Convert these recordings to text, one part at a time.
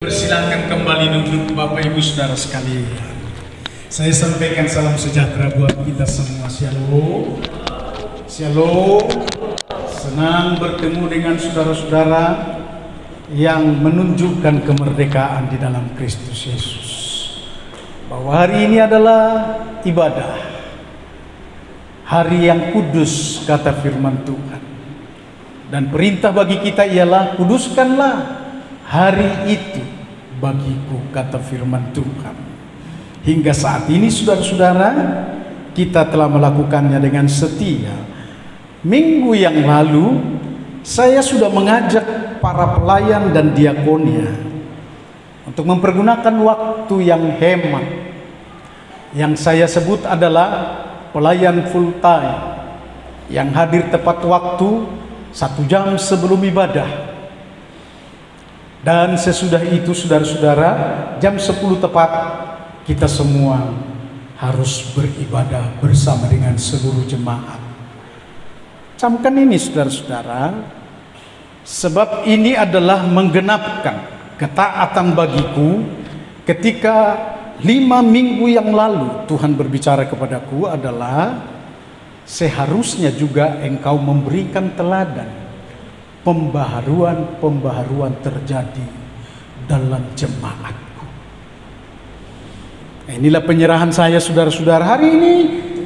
Persilahkan kembali duduk Bapak Ibu Saudara sekalian. Saya sampaikan salam sejahtera buat kita semua. Shalom. Shalom. Senang bertemu dengan saudara-saudara yang menunjukkan kemerdekaan di dalam Kristus Yesus. Bahwa hari ini adalah ibadah, hari yang kudus, kata firman Tuhan. Dan perintah bagi kita ialah kuduskanlah hari itu bagiku, kata firman Tuhan. Hingga saat ini saudara-saudara, kita telah melakukannya dengan setia. Minggu yang lalu saya sudah mengajak para pelayan dan diakonia untuk mempergunakan waktu yang hemat, yang saya sebut adalah pelayan full time, yang hadir tepat waktu 1 jam sebelum ibadah. Dan sesudah itu saudara-saudara, jam 10 tepat kita semua harus beribadah bersama dengan seluruh jemaat. Camkan ini saudara-saudara, sebab ini adalah menggenapkan ketaatan bagiku ketika 5 minggu yang lalu Tuhan berbicara kepadaku adalah seharusnya juga engkau memberikan teladan. Pembaharuan terjadi dalam jemaatku. Inilah penyerahan saya saudara-saudara. Hari ini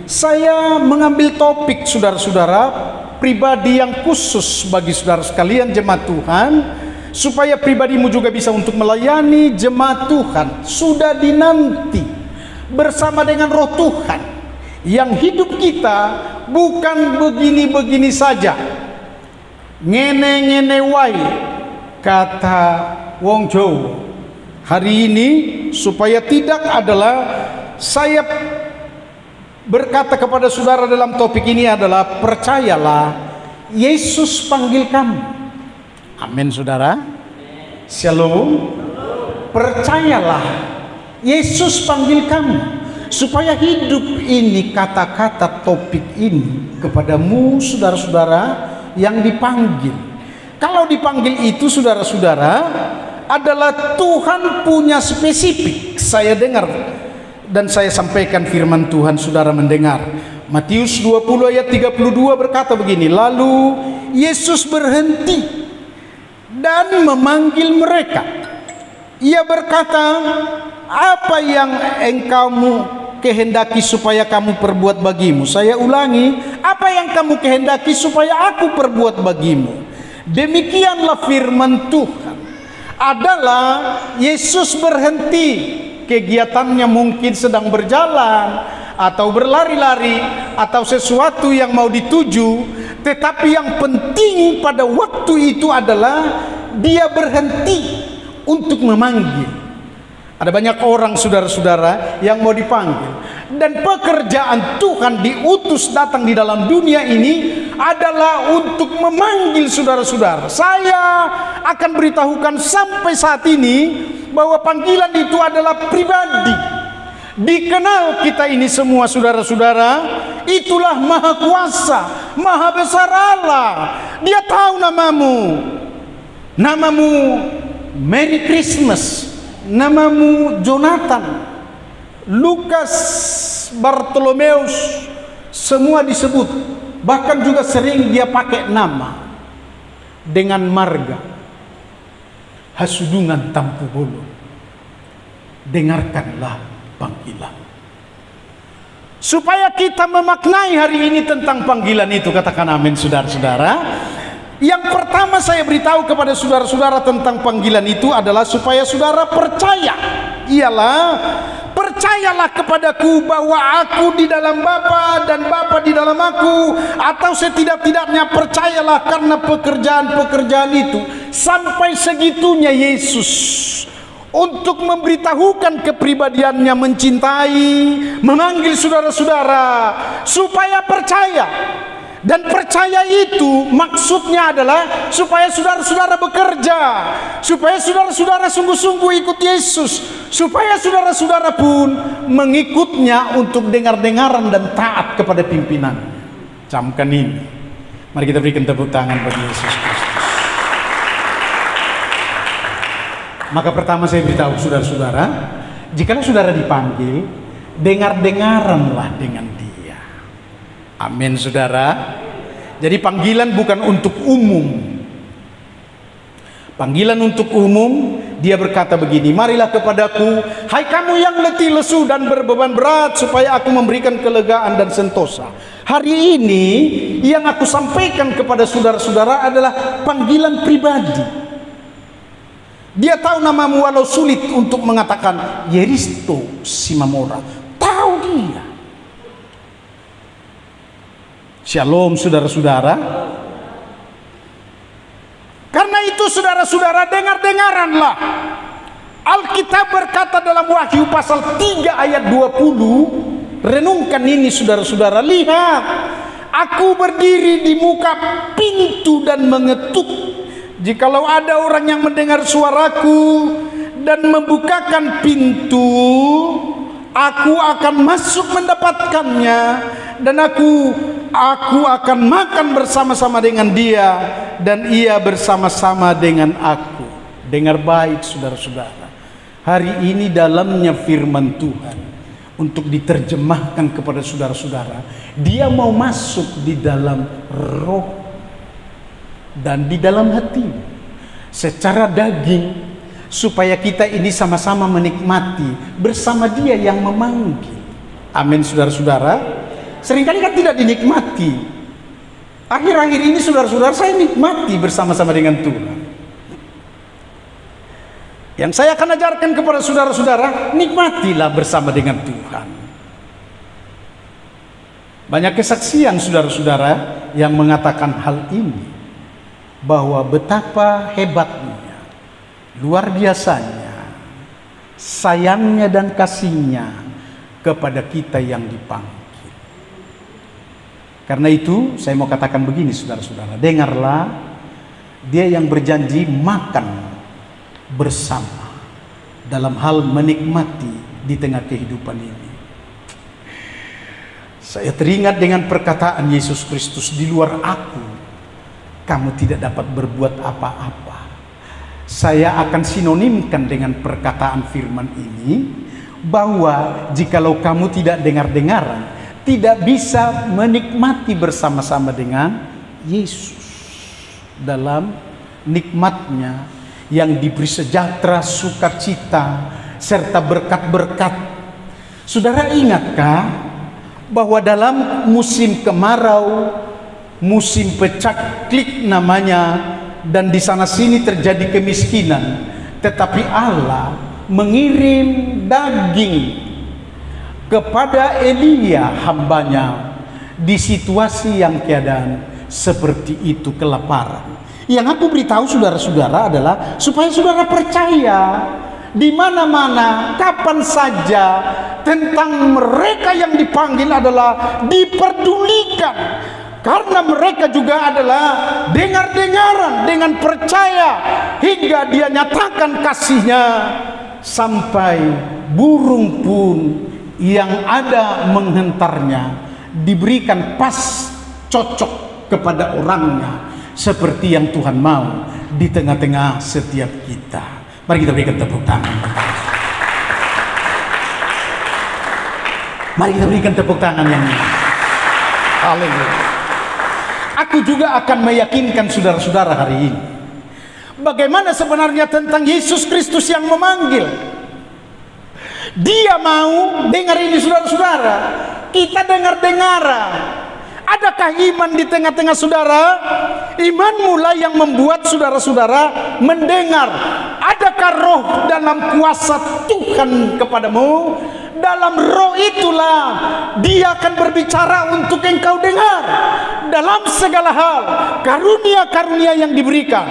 saya mengambil topik saudara-saudara pribadi yang khusus bagi saudara sekalian jemaat Tuhan, supaya pribadimu juga bisa untuk melayani jemaat Tuhan. Sudah dinanti bersama dengan Roh Tuhan, yang hidup kita bukan begini-begini saja, ngene-ngene wae, kata wong Jawa. Hari ini supaya tidak adalah saya berkata kepada saudara dalam topik ini adalah percayalah Yesus panggil kamu. Amin saudara. Shalom. Percayalah Yesus panggil kamu, supaya hidup ini, kata-kata topik ini kepadamu saudara-saudara yang dipanggil. Kalau dipanggil itu saudara-saudara adalah Tuhan punya spesifik. Saya dengar dan saya sampaikan firman Tuhan, saudara mendengar. Matius 20 ayat 32 berkata begini, lalu Yesus berhenti dan memanggil mereka. Ia berkata, apa yang engkau kehendaki supaya kamu perbuat bagimu? Saya ulangi, apa yang kamu kehendaki supaya aku perbuat bagimu? Demikianlah firman Tuhan. Adalah Yesus berhenti, kegiatannya mungkin sedang berjalan atau berlari-lari atau sesuatu yang mau dituju, tetapi yang penting pada waktu itu adalah dia berhenti untuk memanggil. Ada banyak orang saudara-saudara yang mau dipanggil, dan pekerjaan Tuhan diutus datang di dalam dunia ini adalah untuk memanggil saudara-saudara. Saya akan beritahukan sampai saat ini bahwa panggilan itu adalah pribadi. Dikenal kita ini semua saudara-saudara, itulah Maha Kuasa, Maha Besar Allah. Dia tahu namamu. Namamu Merry Christmas, namamu Jonathan, Lukas, Bartolomeus, semua disebut. Bahkan juga sering dia pakai nama dengan marga. Hasudungan tampu bolo, dengarkanlah panggilan. Supaya kita memaknai hari ini tentang panggilan itu, katakan amin saudara-saudara. Yang pertama saya beritahu kepada saudara-saudara tentang panggilan itu adalah supaya saudara percaya. Ialah percayalah kepadaku bahwa aku di dalam Bapa dan Bapa di dalam aku, atau setidak-tidaknya percayalah karena pekerjaan-pekerjaan itu. Sampai segitunya Yesus untuk memberitahukan kepribadiannya, mencintai, memanggil saudara-saudara supaya percaya. Dan percaya itu maksudnya adalah supaya saudara-saudara bekerja, supaya saudara-saudara sungguh-sungguh ikut Yesus, supaya saudara-saudara pun mengikutnya untuk dengar-dengaran dan taat kepada pimpinan. Camkan ini. Mari kita berikan tepuk tangan bagi Yesus Kristus. Maka pertama saya beritahu saudara-saudara, jika saudara dipanggil, dengar-dengaranlah dengan dia. Amin saudara. Jadi panggilan bukan untuk umum. Panggilan untuk umum, dia berkata begini, marilah kepadaku, hai kamu yang letih lesu dan berbeban berat, supaya aku memberikan kelegaan dan sentosa. Hari ini yang aku sampaikan kepada saudara-saudara adalah panggilan pribadi. Dia tahu namamu walau sulit untuk mengatakan Yeristo Simamora. Tahu dia. Shalom saudara-saudara. Karena itu saudara-saudara, dengar-dengaranlah. Alkitab berkata dalam Wahyu pasal 3 ayat 20, renungkan ini saudara-saudara, lihat, aku berdiri di muka pintu dan mengetuk. Jikalau ada orang yang mendengar suaraku dan membukakan pintu, aku akan masuk mendapatkannya, dan aku akan makan bersama-sama dengan dia, dan ia bersama-sama dengan aku. Dengar baik saudara-saudara, hari ini dalamnya firman Tuhan untuk diterjemahkan kepada saudara-saudara. Dia mau masuk di dalam roh dan di dalam hati secara daging, supaya kita ini sama-sama menikmati bersama dia yang memanggil. Amin saudara-saudara. Seringkali kan tidak dinikmati. Akhir-akhir ini saudara-saudara, saya nikmati bersama-sama dengan Tuhan. Yang saya akan ajarkan kepada saudara-saudara, nikmatilah bersama dengan Tuhan. Banyak kesaksian saudara-saudara yang mengatakan hal ini, bahwa betapa hebatnya, luar biasanya sayangnya dan kasihnya kepada kita yang dipanggil. Karena itu saya mau katakan begini saudara-saudara, dengarlah, dia yang berjanji makan bersama dalam hal menikmati di tengah kehidupan ini. Saya teringat dengan perkataan Yesus Kristus, di luar aku kamu tidak dapat berbuat apa-apa. Saya akan sinonimkan dengan perkataan firman ini, bahwa jikalau kamu tidak dengar-dengaran, tidak bisa menikmati bersama-sama dengan Yesus dalam nikmatnya yang diberi sejahtera, sukacita, serta berkat-berkat. Saudara ingatkah bahwa dalam musim kemarau, musim pecaklik namanya, dan di sana sini terjadi kemiskinan, tetapi Allah mengirim daging kepada Elia hambanya di situasi yang keadaan seperti itu, kelaparan. Yang aku beritahu saudara-saudara adalah supaya saudara percaya di mana-mana, kapan saja, tentang mereka yang dipanggil adalah diperdulikan. Karena mereka juga adalah dengar-dengaran dengan percaya, hingga dia nyatakan kasihnya, sampai burung pun yang ada menghentarnya diberikan pas cocok kepada orangnya, seperti yang Tuhan mau di tengah-tengah setiap kita. Mari kita berikan tepuk tangan. Mari kita berikan tepuk tangan yang ini. Haleluya. Aku juga akan meyakinkan saudara-saudara hari ini bagaimana sebenarnya tentang Yesus Kristus yang memanggil. Dia mau dengar ini saudara-saudara. Kita dengar-dengaran. Adakah iman di tengah-tengah saudara? Iman mulai yang membuat saudara-saudara mendengar. Adakah roh dalam kuasa Tuhan kepadamu? Dalam roh itulah dia akan berbicara untuk engkau dengar. Dalam segala hal, karunia-karunia yang diberikan.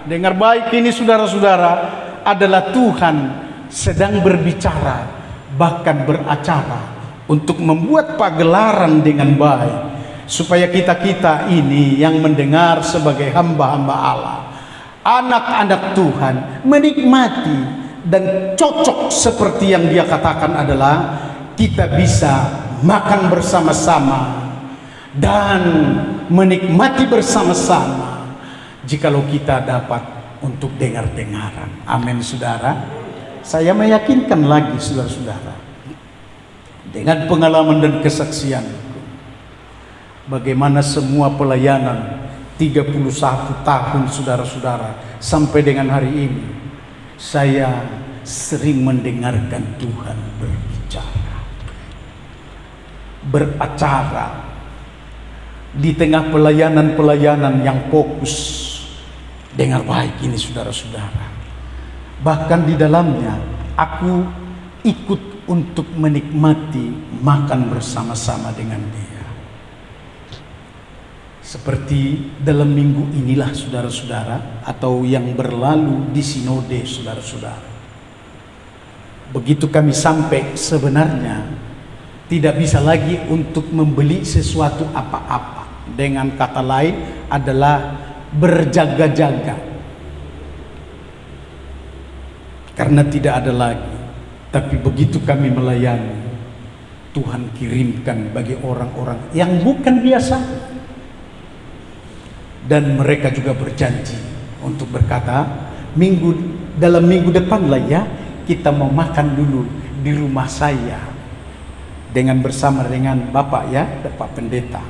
Dengar baik ini saudara-saudara, adalah Tuhan sedang berbicara, bahkan beracara untuk membuat pagelaran dengan baik, supaya kita-kita ini yang mendengar sebagai hamba-hamba Allah, anak-anak Tuhan, menikmati dan cocok seperti yang dia katakan adalah kita bisa makan bersama-sama dan menikmati bersama-sama jikalau kita dapat untuk dengar-dengaran. Amin saudara. Saya meyakinkan lagi saudara-saudara, dengan pengalaman dan kesaksian, bagaimana semua pelayanan 31 tahun saudara-saudara sampai dengan hari ini, saya sering mendengarkan Tuhan berbicara, beracara di tengah pelayanan-pelayanan yang fokus. Dengar baik ini saudara-saudara, bahkan di dalamnya aku ikut untuk menikmati makan bersama-sama dengan dia. Seperti dalam minggu inilah saudara-saudara, atau yang berlalu di sinode saudara-saudara, begitu kami sampai, sebenarnya tidak bisa lagi untuk membeli sesuatu apa-apa. Dengan kata lain adalah berjaga-jaga, karena tidak ada lagi. Tapi begitu kami melayani, Tuhan kirimkan bagi orang-orang yang bukan biasa, dan mereka juga berjanji untuk berkata, dalam minggu depan lah ya, kita mau makan dulu di rumah saya dengan bersama dengan Bapak ya, Bapak Pendeta.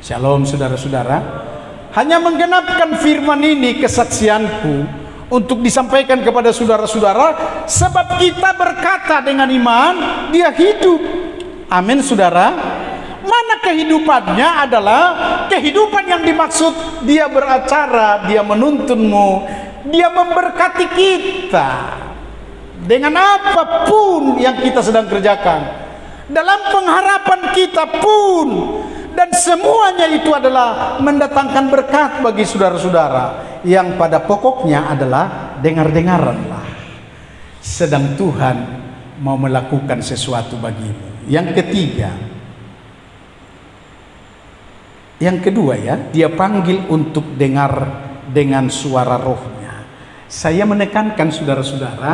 Shalom saudara-saudara. Hanya menggenapkan firman ini, kesaksianku untuk disampaikan kepada saudara-saudara, sebab kita berkata dengan iman, dia hidup. Amin saudara. Mana kehidupannya adalah kehidupan yang dimaksud, dia beracara, dia menuntunmu, dia memberkati kita dengan apapun yang kita sedang kerjakan, dalam pengharapan kita pun. Dan semuanya itu adalah mendatangkan berkat bagi saudara-saudara, yang pada pokoknya adalah dengar-dengaranlah, sedang Tuhan mau melakukan sesuatu bagimu. Yang ketiga, yang kedua ya, dia panggil untuk dengar dengan suara rohnya. Saya menekankan saudara-saudara,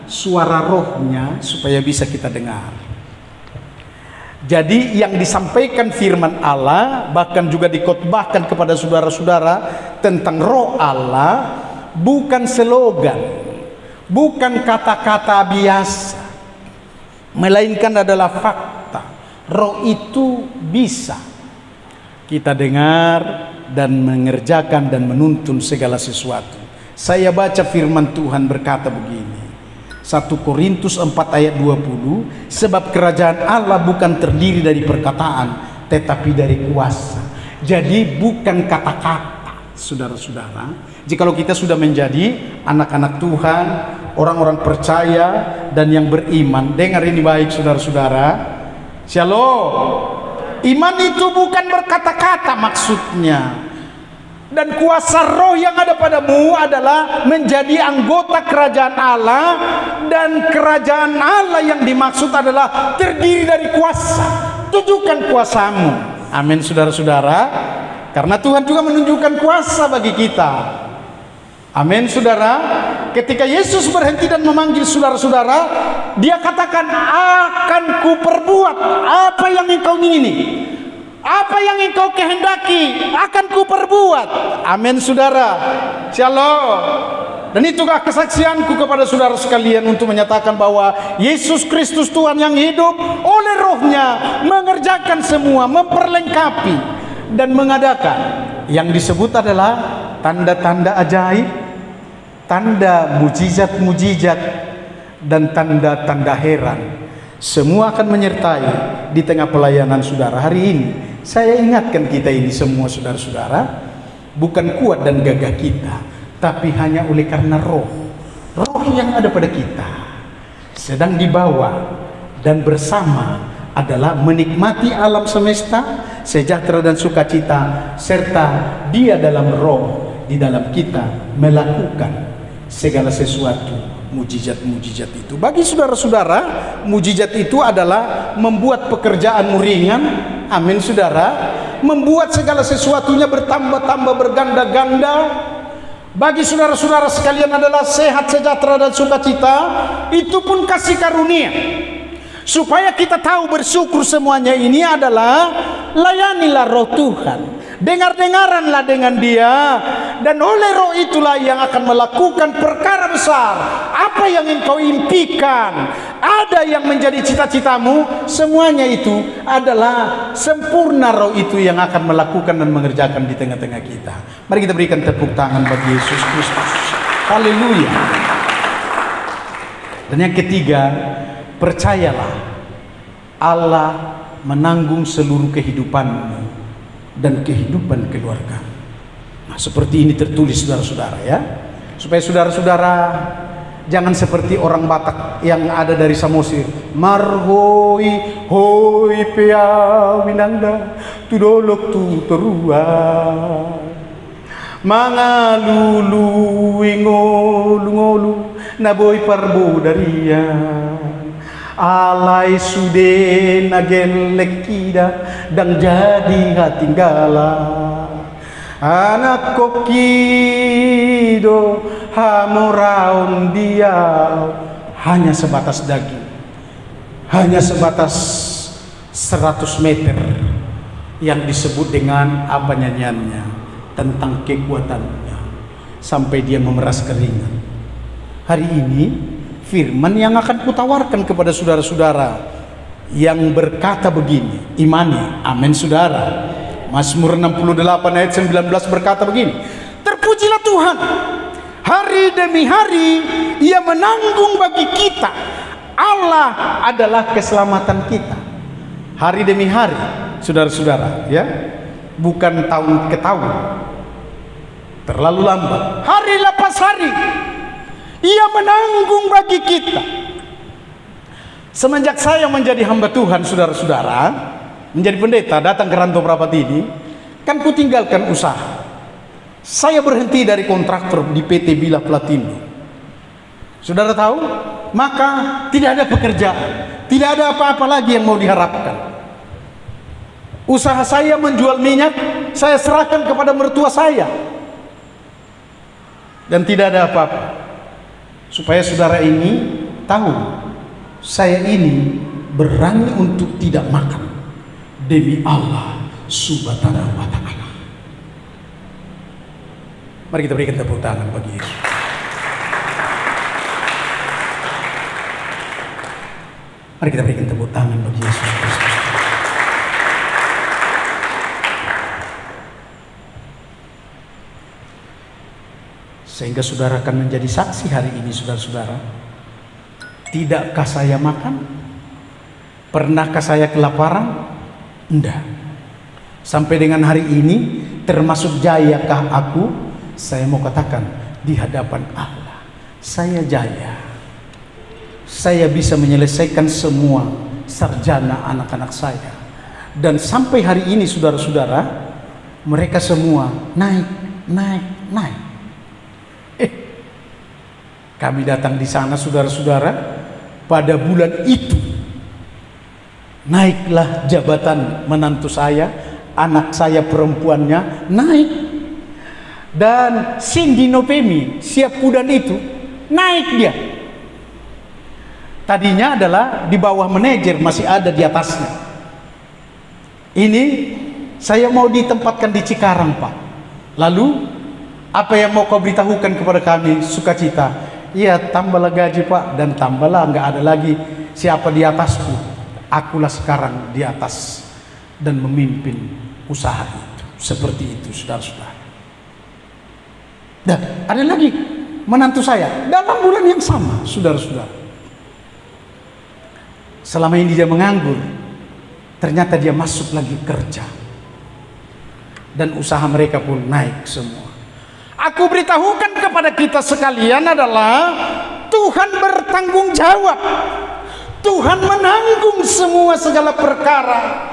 suara rohnya supaya bisa kita dengar. Jadi yang disampaikan firman Allah, bahkan juga dikotbahkan kepada saudara-saudara tentang roh Allah, bukan slogan, bukan kata-kata biasa, melainkan adalah fakta. Roh itu bisa kita dengar dan mengerjakan dan menuntun segala sesuatu. Saya baca firman Tuhan berkata begini, 1 Korintus 4 ayat 20, sebab kerajaan Allah bukan terdiri dari perkataan, tetapi dari kuasa. Jadi bukan kata-kata saudara-saudara. Jikalau kita sudah menjadi anak-anak Tuhan, orang-orang percaya dan yang beriman, dengar ini baik saudara-saudara. Shalom. Iman itu bukan berkata-kata maksudnya. Dan kuasa roh yang ada padamu adalah menjadi anggota kerajaan Allah. Dan kerajaan Allah yang dimaksud adalah terdiri dari kuasa. Tunjukkan kuasamu. Amin saudara-saudara. Karena Tuhan juga menunjukkan kuasa bagi kita. Amin saudara. Ketika Yesus berhenti dan memanggil saudara-saudara, dia katakan, akan kuperbuat apa yang engkau ingini. Apa yang engkau kehendaki akan kuperbuat. Amin saudara. Shalom. Dan itulah kesaksianku kepada saudara sekalian untuk menyatakan bahwa Yesus Kristus Tuhan yang hidup oleh rohnya mengerjakan semua, memperlengkapi dan mengadakan yang disebut adalah tanda-tanda ajaib, tanda mujizat-mujizat, dan tanda-tanda heran. Semua akan menyertai di tengah pelayanan saudara hari ini. Saya ingatkan kita ini semua saudara-saudara, bukan kuat dan gagah kita, tapi hanya oleh karena roh yang ada pada kita sedang dibawa dan bersama adalah menikmati alam semesta, sejahtera dan sukacita, serta dia dalam roh di dalam kita melakukan segala sesuatu mujizat-mujizat itu. Bagi saudara-saudara, mujizat itu adalah membuat pekerjaanmu ringan. Amin saudara. Membuat segala sesuatunya bertambah-tambah, berganda-ganda. Bagi saudara-saudara sekalian adalah sehat, sejahtera dan sukacita. Itu pun kasih karunia. Supaya kita tahu bersyukur semuanya ini adalah layanilah roh Tuhan. dengar-dengaranlah dengan dia, dan oleh roh itulah yang akan melakukan perkara besar. Apa yang engkau impikan, ada yang menjadi cita-citamu, semuanya itu adalah sempurna roh itu yang akan melakukan dan mengerjakan di tengah-tengah kita. Mari kita berikan tepuk tangan bagi Yesus Kristus. Haleluya. Dan yang ketiga, percayalah Allah menanggung seluruh kehidupanmu dan kehidupan keluarga. Nah, seperti ini tertulis saudara-saudara ya, supaya saudara-saudara jangan seperti orang Batak yang ada dari Samosir. Marhoi hoi pea winanda tudolok tu terua mangalulu ingolu ngolu naboy parbo daria alai sude nagelek kida dan jadi hatinggala anak kokido hamuraun dia hanya sebatas daging, hanya sebatas 100 meter yang disebut dengan apa nyanyiannya tentang kekuatannya sampai dia memeras keringat. Hari ini firman yang akan kutawarkan kepada saudara-saudara yang berkata begini, imani, amin saudara. Mazmur 68 ayat 19 berkata begini, terpujilah Tuhan, hari demi hari Ia menanggung bagi kita. Allah adalah keselamatan kita. Hari demi hari, saudara-saudara ya, bukan tahun ke tahun, terlalu lambat. Hari lepas hari Ia menanggung bagi kita. Semenjak saya menjadi hamba Tuhan, saudara-saudara, menjadi pendeta, datang ke Rantau Prapat ini, kan ku tinggalkan usaha. Saya berhenti dari kontraktor di PT Bila Platindo. Saudara tahu, maka tidak ada pekerjaan, tidak ada apa-apa lagi yang mau diharapkan. Usaha saya menjual minyak, saya serahkan kepada mertua saya, dan tidak ada apa-apa. Supaya saudara ini tahu, saya ini berani untuk tidak makan demi Allah Subhanahu wa ta'ala. Mari kita berikan tepuk tangan bagi Yesus. Mari kita berikan tepuk tangan bagi Yesus Kristus. Sehingga saudara akan menjadi saksi hari ini, saudara-saudara. Tidakkah saya makan? Pernahkah saya kelaparan? Enggak. Sampai dengan hari ini, termasuk jayakah aku? Saya mau katakan, di hadapan Allah, saya jaya. Saya bisa menyelesaikan semua sarjana anak-anak saya. Dan sampai hari ini, saudara-saudara, mereka semua naik. Kami datang di sana, saudara-saudara, pada bulan itu naiklah jabatan menantu saya, anak saya perempuannya naik, dan Cindy Nopemi siap bulan itu naik dia. Tadinya adalah di bawah manajer, masih ada di atasnya. Ini saya mau ditempatkan di Cikarang, Pak. Lalu apa yang mau kau beritahukan kepada kami? Sukacita. Iya, tambahlah gaji, Pak, dan tambahlah, nggak ada lagi siapa di atasku. Akulah sekarang di atas dan memimpin usaha itu. Seperti itu, saudara-saudara. Dan ada lagi menantu saya dalam bulan yang sama, saudara-saudara. Selama ini dia menganggur, ternyata dia masuk lagi kerja, dan usaha mereka pun naik semua. Aku beritahukan kepada kita sekalian adalah Tuhan bertanggung jawab. Tuhan menanggung semua segala perkara.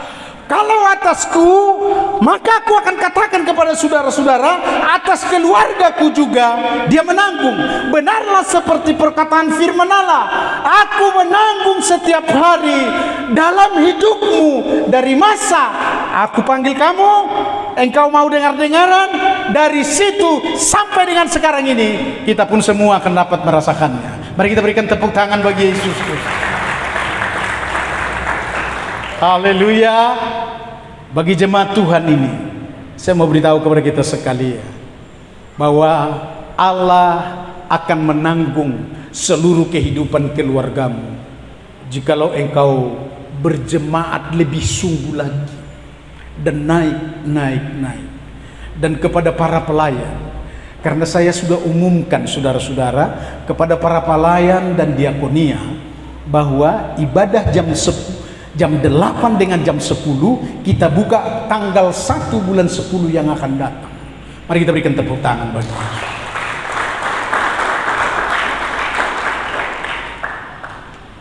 Kalau atasku, maka aku akan katakan kepada saudara-saudara, atas keluargaku juga dia menanggung. Benarlah seperti perkataan firman Allah, aku menanggung setiap hari dalam hidupmu. Dari masa aku panggil kamu, engkau mau dengar-dengaran, dari situ sampai dengan sekarang ini, kita pun semua akan dapat merasakannya. Mari kita berikan tepuk tangan bagi Yesus Kristus. Haleluya. Bagi jemaat Tuhan ini, Saya mau beritahu kepada kita sekalian bahwa Allah akan menanggung seluruh kehidupan keluargamu jikalau engkau berjemaat lebih sungguh lagi dan naik. Dan kepada para pelayan, karena saya sudah umumkan saudara-saudara kepada para pelayan dan diakonia bahwa ibadah jam 8 dengan jam 10 kita buka tanggal 1 bulan 10 yang akan datang. Mari kita berikan tepuk tangan bagi Yesus.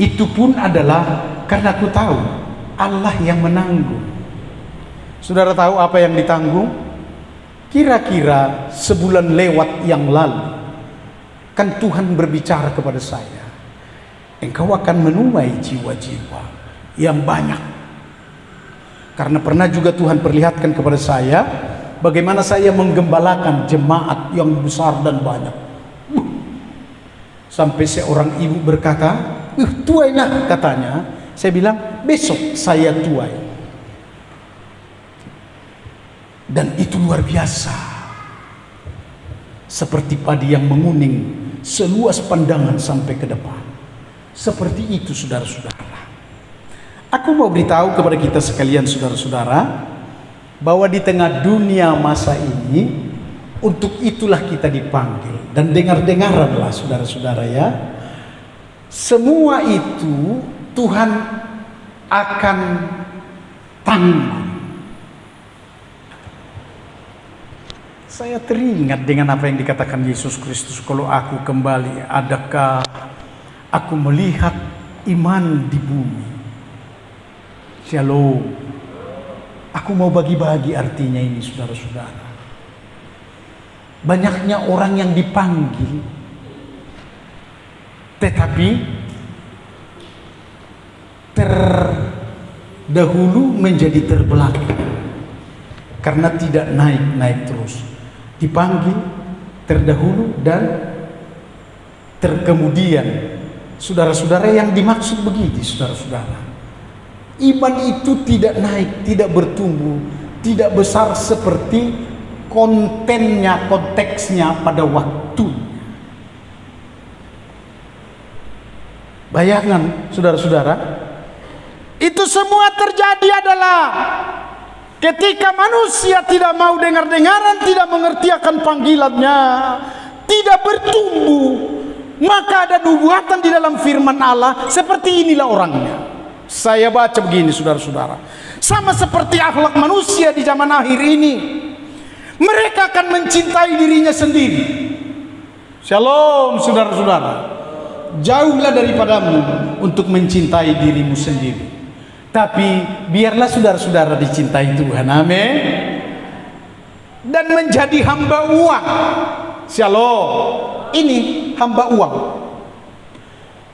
Itu pun adalah karena aku tahu Allah yang menanggung. Saudara tahu apa yang ditanggung? Kira-kira sebulan lewat yang lalu kan Tuhan berbicara kepada saya, engkau akan menuai jiwa-jiwa yang banyak. Karena pernah juga Tuhan perlihatkan kepada saya bagaimana saya menggembalakan jemaat yang besar dan banyak. Sampai seorang ibu berkata, tuai nak, katanya. Saya bilang, besok saya tuai. Dan itu luar biasa. Seperti padi yang menguning seluas pandangan sampai ke depan. Seperti itu saudara-saudara. Aku mau beritahu kepada kita sekalian saudara-saudara bahwa di tengah dunia masa ini untuk itulah kita dipanggil. Dan dengar-dengaranlah saudara-saudara ya, semua itu Tuhan akan tanggung. Saya teringat dengan apa yang dikatakan Yesus Kristus, kalau aku kembali, adakah aku melihat iman di bumi? Shalom. Aku mau bagi-bagi artinya ini saudara-saudara. Banyaknya orang yang dipanggil, tetapi terdahulu menjadi terbelakang karena tidak naik terus. Dipanggil, terdahulu, dan terkemudian. Saudara-saudara, yang dimaksud begitu saudara-saudara. Iman itu tidak naik, tidak bertumbuh, tidak besar seperti kontennya, konteksnya pada waktu. Bayangkan saudara-saudara, itu semua terjadi adalah ketika manusia tidak mau dengar-dengaran, tidak mengerti akan panggilannya, tidak bertumbuh, maka ada nubuatan di dalam firman Allah. Seperti inilah orangnya. Saya baca begini saudara-saudara, sama seperti akhlak manusia di zaman akhir ini, mereka akan mencintai dirinya sendiri. Shalom saudara-saudara. Jauhlah daripadamu untuk mencintai dirimu sendiri, tapi biarlah saudara-saudara dicintai Tuhan. Amin. Dan menjadi hamba uang. Shalom. Ini hamba uang.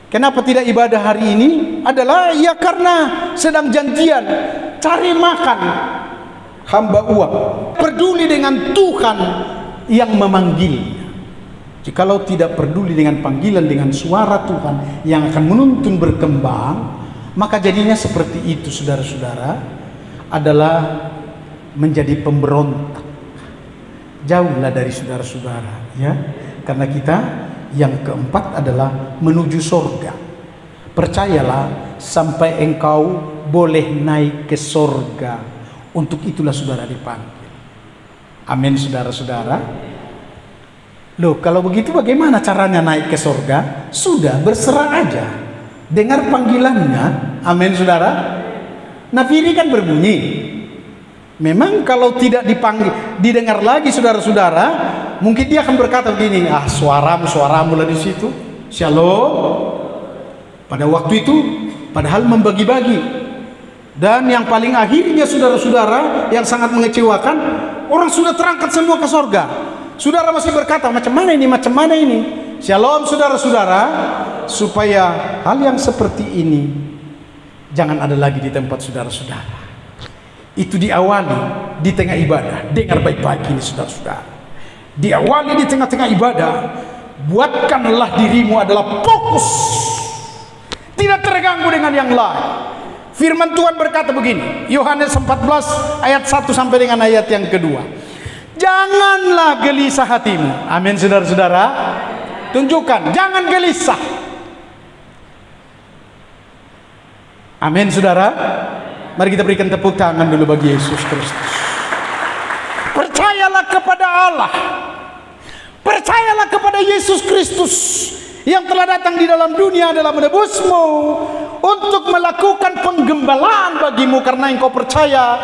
Kenapa tidak ibadah hari ini? Adalah ya karena sedang janjian cari makan. Hamba uang. Peduli dengan Tuhan yang memanggil. Jikalau tidak peduli dengan panggilan, dengan suara Tuhan yang akan menuntun berkembang, maka jadinya seperti itu saudara-saudara, adalah menjadi pemberontak. Jauhlah dari saudara-saudara ya. Karena kita yang keempat adalah menuju sorga. Percayalah, sampai engkau boleh naik ke sorga, untuk itulah saudara dipanggil. Amin saudara-saudara. Loh, kalau begitu bagaimana caranya naik ke sorga? Sudah, berserah aja, dengar panggilannya. Amin saudara. Nafiri kan berbunyi. Memang kalau tidak dipanggil, didengar lagi saudara-saudara, mungkin dia akan berkata begini, suaramu lah di situ. Shalom. Pada waktu itu, padahal membagi-bagi. Dan yang paling akhirnya saudara-saudara, yang sangat mengecewakan, orang sudah terangkat semua ke sorga. Saudara masih berkata, macam mana ini? Shalom saudara-saudara. Supaya hal yang seperti ini jangan ada lagi di tempat saudara-saudara. Itu diawali di tengah ibadah. Dengar baik-baik ini saudara-saudara. Diawali di tengah-tengah ibadah. Buatkanlah dirimu adalah fokus, tidak terganggu dengan yang lain. Firman Tuhan berkata begini, Yohanes 14 ayat 1 sampai dengan ayat yang kedua. Janganlah gelisah hatimu. Amin, saudara-saudara. Tunjukkan, jangan gelisah. Amin, saudara. Mari kita berikan tepuk tangan dulu bagi Yesus Kristus. Percayalah kepada Allah. Percayalah kepada Yesus Kristus yang telah datang di dalam dunia adalah menebusmu, untuk melakukan penggembalaan bagimu karena engkau percaya.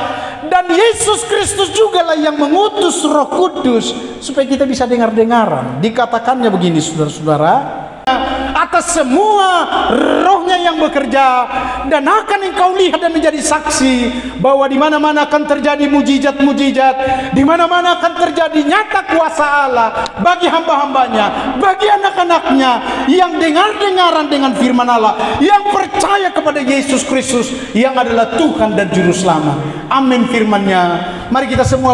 Dan Yesus Kristus jugalah yang mengutus Roh Kudus supaya kita bisa dengar-dengaran. Dikatakannya begini, saudara-saudara, atas semua rohnya yang bekerja, dan akan engkau lihat dan menjadi saksi bahwa di mana-mana akan terjadi mujizat-mujizat, di mana-mana akan terjadi nyata kuasa Allah bagi hamba-hambanya, bagi anak-anaknya yang dengar-dengaran dengan firman Allah, yang percaya kepada Yesus Kristus yang adalah Tuhan dan Juru Selamat. Amin firman-Nya. Mari kita semua